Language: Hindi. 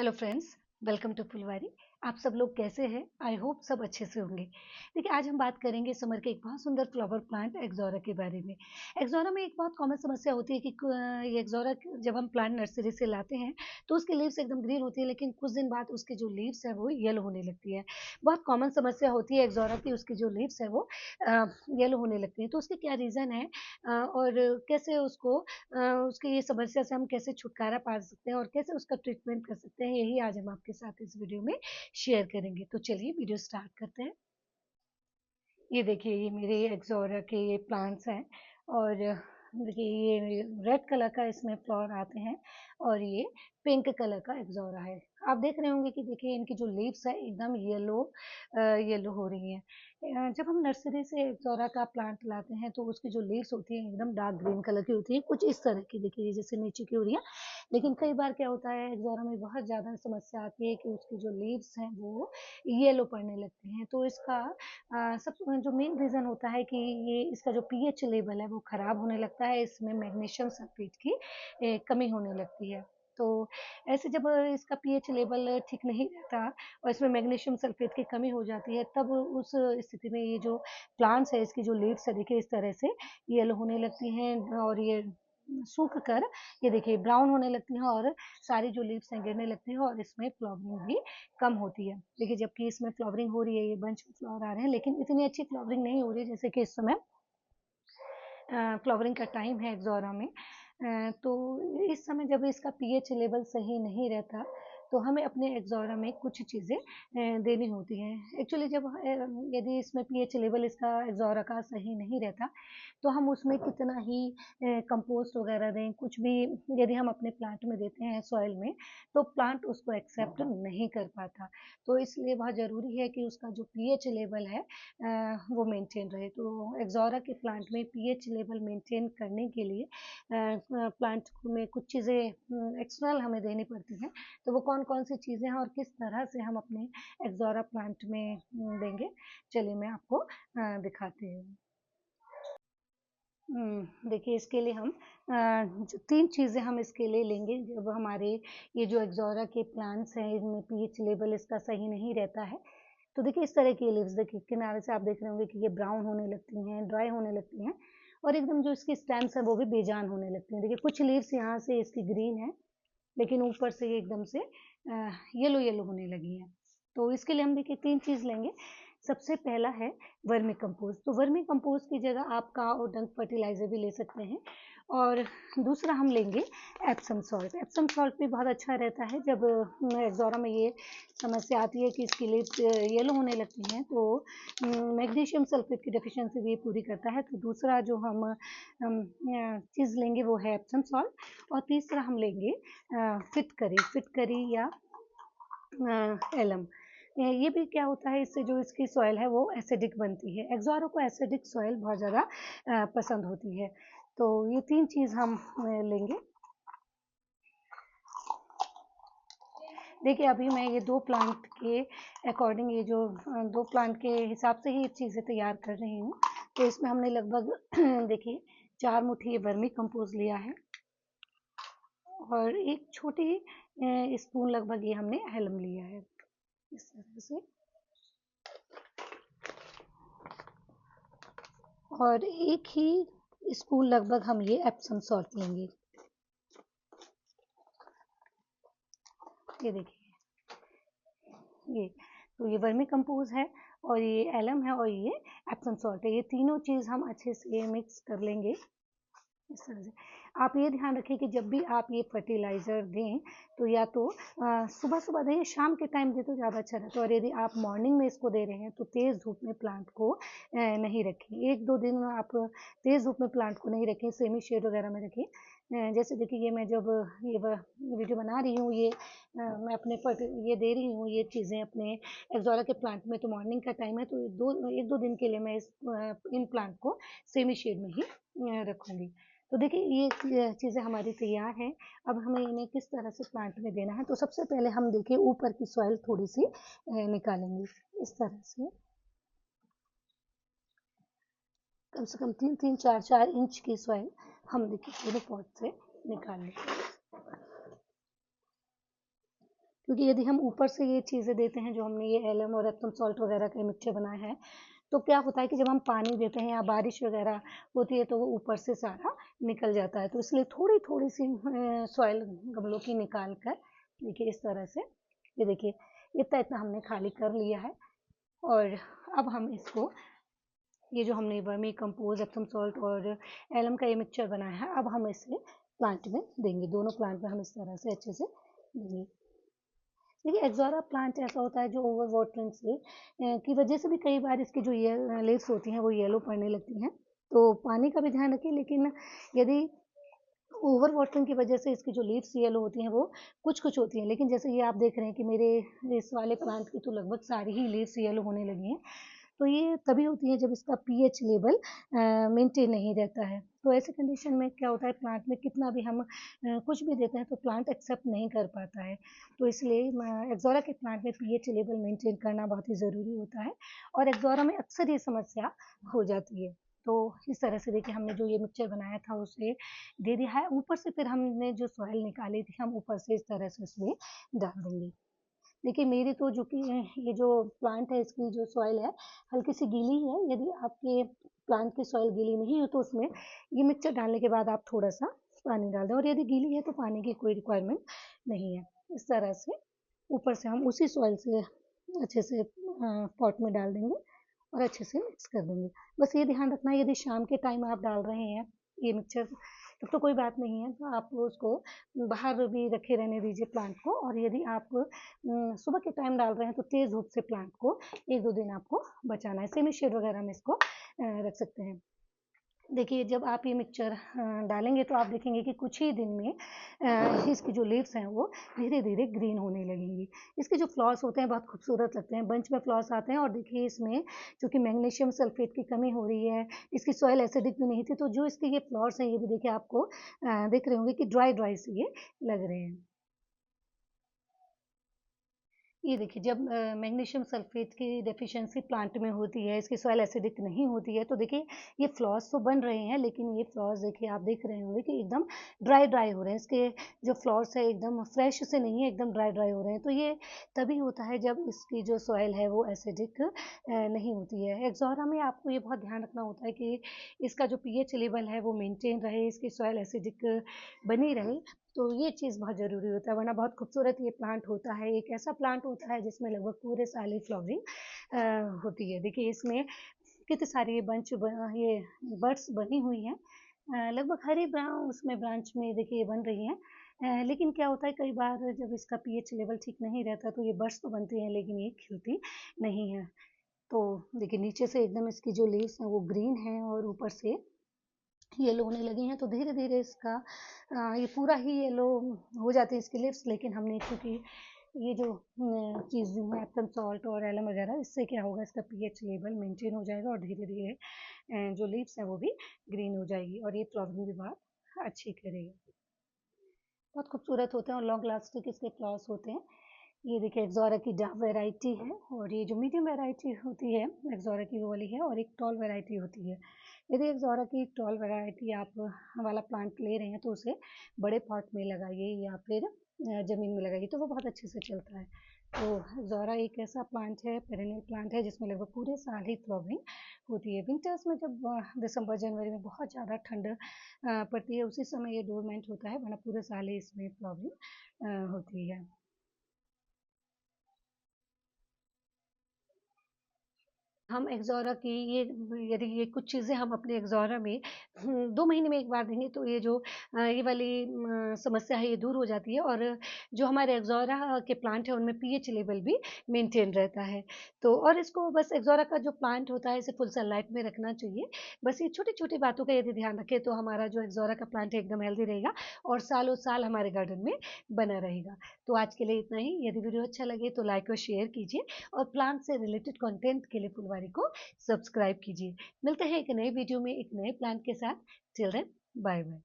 हेलो फ्रेंड्स, वेलकम टू फुलवारी। आप सब लोग कैसे हैं? आई होप सब अच्छे से होंगे। देखिए, आज हम बात करेंगे समर के एक बहुत सुंदर फ्लावर प्लांट एक्ज़ोरा के बारे में। एक्ज़ोरा में एक बहुत कॉमन समस्या होती है कि ये एक्ज़ोरा जब हम प्लांट नर्सरी से लाते हैं तो उसकी लीव्स एकदम ग्रीन होती है, लेकिन कुछ दिन बाद उसकी जो लीव्स है वो येलो होने लगती है। बहुत कॉमन समस्या होती है एक्ज़ोरा की, उसकी जो लीव्स है वो येलो होने लगती है। तो उसके क्या रीज़न है और कैसे उसकी ये समस्या से हम कैसे छुटकारा पा सकते हैं और कैसे उसका ट्रीटमेंट कर सकते हैं, यही आज हम आपके साथ इस वीडियो में शेयर करेंगे। तो चलिए वीडियो स्टार्ट करते हैं। ये देखिए, ये मेरे एक्ज़ोरा के ये प्लांट्स हैं और देखिए ये रेड कलर का इसमें फ्लावर आते हैं और ये पिंक कलर का एक्ज़ोरा है। आप देख रहे होंगे कि देखिए इनकी जो लीव्स है एकदम येलो हो रही हैं। जब हम नर्सरी से एक्ज़ोरा का प्लांट लाते हैं तो उसकी जो लीव्स होती हैं एकदम डार्क ग्रीन कलर की होती हैं, कुछ इस तरह की देखिए जैसे नीचे की हो रही है। लेकिन कई बार क्या होता है एक्ज़ोरा में बहुत ज़्यादा समस्या आती है कि उसकी जो लीव्स हैं वो येलो पड़ने लगती हैं। तो इसका सब जो मेन रीज़न होता है कि ये इसका जो पीएच लेवल है वो ख़राब होने लगता है, इसमें मैग्नीशियम सल्फ़ेट की कमी होने लगती है। तो ऐसे जब इसका पीएच लेवल ठीक नहीं रहता और इसमें मैग्नीशियम सल्फ़ेट की कमी हो जाती है, तब उस स्थिति में ये जो प्लांट्स है इसकी जो लीव्स है देखिए इस तरह से येलो होने लगती हैं और ये सूख कर ये देखिए ब्राउन होने लगती हैं और सारी जो लीव्स हैं गिरने लगती हैं और इसमें फ्लावरिंग भी कम होती है। देखिए जबकि इसमें फ्लावरिंग हो रही है, ये बंच में फ्लावर आ रहे हैं, लेकिन इतनी अच्छी फ्लावरिंग नहीं हो रही है जैसे कि इस समय फ्लावरिंग का टाइम है एक्ज़ोरा में। तो इस समय जब इसका पीएच लेवल सही नहीं रहता, तो हमें अपने एक्ज़ोरा में कुछ चीज़ें देनी होती हैं। एक्चुअली जब यदि इसमें पीएच लेवल इसका एक्ज़ोरा का सही नहीं रहता, तो हम उसमें कितना ही कंपोस्ट वगैरह दें, कुछ भी यदि हम अपने प्लांट में देते हैं सॉइल में, तो प्लांट उसको एक्सेप्ट नहीं कर पाता। तो इसलिए बहुत ज़रूरी है कि उसका जो पीएच लेवल है वो मेंटेन रहे। तो एक्ज़ोरा के प्लांट में पीएच लेवल मेंटेन करने के लिए प्लांट में कुछ चीज़ें एक्स्ट्रा हमें देनी पड़ती हैं। तो वो कौन-कौन सी चीज़ें हैं और किस तरह से हम अपने एक्ज़ोरा प्लांट में देंगे, चलिए मैं आपको दिखाती हूँ। देखिए इसके लिए हम जो 3 चीज़ें हम इसके लिए लेंगे जब हमारे ये जो एक्ज़ोरा के प्लांट्स हैं इनमें पीएच लेवल इसका सही नहीं रहता है। तो देखिए इस तरह की लीव्स देखिए किनारे से आप देख रहे होंगे कि ये ब्राउन होने लगती हैं, ड्राई होने लगती हैं और एकदम जो इसकी स्टेम्स हैं वो भी बेजान होने लगती हैं। देखिए कुछ लीव्स यहाँ से इसकी ग्रीन है, लेकिन ऊपर से ये एकदम से येलो-येलो होने लगी हैं। तो इसके लिए हम देखिए 3 चीज़ लेंगे। सबसे पहला है वर्मी कंपोस्ट। तो वर्मी कंपोस्ट की जगह आप काव डंग फर्टिलाइज़र भी ले सकते हैं और दूसरा हम लेंगे एप्सम सॉल्ट। एप्सम सॉल्ट भी बहुत अच्छा रहता है जब एक्ज़ोरा में ये समस्या आती है कि इसकी लीव्स येलो होने लगती हैं, तो मैग्नीशियम सल्फ़ेट की डेफ़िशिएंसी भी ये पूरी करता है। तो दूसरा जो हम चीज़ लेंगे वो है एप्सम सॉल्ट और तीसरा हम लेंगे फिटकरी या एलम। ये भी क्या होता है इससे जो इसकी सॉइल है वो एसिडिक बनती है। एक्ज़ोरा को एसिडिक सॉइल बहुत ज़्यादा पसंद होती है। तो ये 3 चीज़ हम लेंगे। देखिए अभी मैं ये 2 प्लांट के अकॉर्डिंग ये जो 2 प्लांट के हिसाब से ही चीज़ें तैयार कर रही हूँ। तो इसमें हमने लगभग देखिए 4 मुट्ठी ये वर्मी कंपोस्ट लिया है और एक छोटी स्पून लगभग ये हमने एलम लिया है। इस तरह से और एक ही स्पून लगभग हम ये एप्सम सॉल्ट लेंगे। ये देखिए ये तो ये वर्मी कंपोज है और ये एलम है और ये एप्सम सॉल्ट है। ये तीनों चीज़ हम अच्छे से मिक्स कर लेंगे इस तरह से। आप ये ध्यान रखें कि जब भी आप ये फर्टिलाइज़र दें तो या तो सुबह-सुबह दें, शाम के टाइम दें तो ज़्यादा अच्छा रहता है और यदि आप मॉर्निंग में इसको दे रहे हैं तो तेज़ धूप में प्लांट को नहीं रखें। 1-2 दिन आप तेज़ धूप में प्लांट को नहीं रखें, सेमी शेड वगैरह में रखें। जैसे देखिए ये मैं जब ये वीडियो बना रही हूँ मैं अपने ये दे रही हूँ ये चीज़ें अपने एक्ज़ोरा के प्लांट में, तो मॉर्निंग का टाइम है तो 1-2 दिन के लिए मैं इन प्लांट को सेमी शेड में ही रखूँगी। तो देखिए ये चीज़ें हमारी तैयार हैं। अब हमें इन्हें किस तरह से प्लांट में देना है, तो सबसे पहले हम देखिए ऊपर की सॉइल थोड़ी-सी निकालेंगे इस तरह से। कम से कम 3-3, 4-4 इंच की सॉइल हम देखिए पूरे पॉट से निकाल लेंगे। क्योंकि यदि हम ऊपर से ये चीज़ें देते हैं, जो हमने ये एलम और एप्सम सॉल्ट वगैरह का मिक्सचर बनाया है, तो क्या होता है कि जब हम पानी देते हैं या बारिश वगैरह होती है तो वो ऊपर से सारा निकल जाता है। तो इसलिए थोड़ी थोड़ी सी सॉइल गमलों की निकाल कर, देखिए इस तरह से, ये देखिए इतना इतना हमने खाली कर लिया है। और अब हम इसको, ये जो हमने वर्मी कंपोज, एप्सम सॉल्ट और एलम का ये मिक्सचर बनाया है, अब हम इसे प्लांट में देंगे। दोनों प्लांट में हम इस तरह से अच्छे से देंगे। देखिए एक्सोरा प्लांट ऐसा होता है जो ओवर वाटरिंग से की वजह से भी कई बार इसकी जो ये लीव्स होती हैं वो येलो पड़ने लगती हैं। तो पानी का भी ध्यान रखिए, लेकिन यदि ओवर वाटरिंग की वजह से इसकी जो लीव्स येलो होती हैं वो कुछ-कुछ होती हैं, लेकिन जैसे ये आप देख रहे हैं कि मेरे इस वाले प्लांट की तो लगभग सारी ही लीव्स येलो होने लगी हैं। तो ये तभी होती है जब इसका पीएच लेवल मेंटेन नहीं रहता है। तो ऐसे कंडीशन में क्या होता है, प्लांट में कितना भी हम कुछ भी देते हैं तो प्लांट एक्सेप्ट नहीं कर पाता है। तो इसलिए एक्सोरा के प्लांट में पीएच लेवल मेंटेन करना बहुत ही ज़रूरी होता है, और एक्सोरा में अक्सर ये समस्या हो जाती है। तो इस तरह से देखिए हमने जो ये मिक्सचर बनाया था उसे दे दिया है। ऊपर से फिर हमने जो सॉइल निकाली थी, हम ऊपर से इस तरह से उसमें डाल देंगे। देखिए मेरी तो जो कि ये जो प्लांट है इसकी जो सॉइल है हल्की सी गीली है। यदि आपके प्लांट की सॉइल गीली नहीं है तो उसमें ये मिक्सचर डालने के बाद आप थोड़ा सा पानी डाल दें, और यदि गीली है तो पानी की कोई रिक्वायरमेंट नहीं है। इस तरह से ऊपर से हम उसी सॉइल से अच्छे से पॉट में डाल देंगे और अच्छे से मिक्स कर देंगे। बस ये ध्यान रखना, यदि शाम के टाइम आप डाल रहे हैं ये मिक्सचर तब तो कोई बात नहीं है, तो आप उसको बाहर भी रखे रहने दीजिए प्लांट को। और यदि आप सुबह के टाइम डाल रहे हैं तो तेज़ धूप से प्लांट को 1-2 दिन आपको बचाना है। सेमी शेड वगैरह में इसको रख सकते हैं। देखिए जब आप ये मिक्सचर डालेंगे तो आप देखेंगे कि कुछ ही दिन में इसकी जो लीव्स हैं वो धीरे-धीरे ग्रीन होने लगेंगी। इसके जो फ्लॉवर्स होते हैं बहुत खूबसूरत लगते हैं, बंच में फ्लॉवर्स आते हैं। और देखिए इसमें चूँकि मैग्नीशियम सल्फेट की कमी हो रही है, इसकी सॉइल एसिडिक भी नहीं थी, तो जो इसके ये फ्लॉवर्स हैं ये भी देखिए आपको दिख रहे होंगे कि ड्राई-ड्राई से ये लग रहे हैं। ये देखिए जब मैग्नीशियम सल्फेट की डेफिशिएंसी प्लांट में होती है, इसकी सॉइल एसिडिक नहीं होती है, तो देखिए ये फ्लॉवर्स तो बन रहे हैं, लेकिन ये फ्लॉवर्स देखिए आप देख रहे होंगे कि एकदम ड्राई ड्राई हो रहे हैं। इसके जो फ्लॉवर्स है एकदम फ्रेश से नहीं है, एकदम ड्राई ड्राई हो रहे हैं। तो ये तभी होता है जब इसकी जो सॉइल है वो एसिडिक नहीं होती है। एक्सोरा में आपको ये बहुत ध्यान रखना होता है कि इसका जो पीएच लेवल है वो मेंटेन रहे, इसकी सॉइल एसिडिक बनी रहे। तो ये चीज़ बहुत ज़रूरी होता है, वरना बहुत खूबसूरत ये प्लांट होता है। एक ऐसा प्लांट होता है जिसमें लगभग पूरे साल ही फ्लावरिंग होती है। देखिए इसमें कितने सारे ये बड्स बनी हुई हैं। लगभग हर एक उसमें ब्रांच में देखिए ये बन रही हैं। लेकिन क्या होता है कई बार जब इसका पीएच लेवल ठीक नहीं रहता तो ये बड्स तो बनती हैं लेकिन ये खिलती नहीं है। तो देखिए नीचे से एकदम इसकी जो लीव्स हैं वो ग्रीन हैं और ऊपर से येलो होने लगी हैं। तो धीरे-धीरे इसका ये पूरा ही येलो हो जाती है इसकी लिप्स। लेकिन हमने क्योंकि ये जो चीज़ दी है एप्सम सॉल्ट और एलम वगैरह, इससे क्या होगा इसका पीएच लेवल मेंटेन हो जाएगा और धीरे-धीरे जो लीव्स हैं वो भी ग्रीन हो जाएगी और ये फ्लावरिंग भी बहुत अच्छी करेगी। बहुत खूबसूरत होते हैं और लॉन्ग लास्टिक इसके फ्लावर्स होते हैं। ये देखिए एक्सोरा की डार्क वैरायटी है और ये जो मीडियम वैरायटी होती है एक्सोरा की वो वाली है, और एक टॉल वैरायटी होती है। यदि एक्सोरा की टॉल वैरायटी आप वाला प्लांट ले रहे हैं तो उसे बड़े पॉट में लगाइए या फिर ज़मीन में लगाइए तो वो बहुत अच्छे से चलता है। तो एक्सोरा एक ऐसा प्लांट है, पेरेनियल प्लांट है जिसमें लगभग पूरे साल ही फ्लावरिंग होती है। विंटर्स में जब दिसंबर जनवरी में बहुत ज़्यादा ठंड पड़ती है उसी समय ये डोरमेंट होता है, वरना पूरे साल ही इसमें फ्लावरिंग होती है। हम एक्सोरा की ये, यदि ये कुछ चीज़ें हम अपने एक्सोरा में 2 महीने में 1 बार देंगे तो ये जो ये वाली समस्या है ये दूर हो जाती है, और जो हमारे एक्सोरा के प्लांट है उनमें पीएच लेवल भी मेंटेन रहता है। तो और इसको बस एक्सोरा का जो प्लांट होता है इसे फुल सनलाइट में रखना चाहिए। बस ये छोटी-छोटी बातों का यदि ध्यान रखें तो हमारा जो एक्सोरा का प्लांट है एकदम हेल्दी रहेगा और सालों-साल हमारे गार्डन में बना रहेगा। तो आज के लिए इतना ही। यदि वीडियो अच्छा लगे तो लाइक और शेयर कीजिए और प्लांट से रिलेटेड कंटेंट के लिए फुलवारी को सब्सक्राइब कीजिए। मिलते हैं एक नए वीडियो में एक नए प्लांट के साथ। Till then bye bye.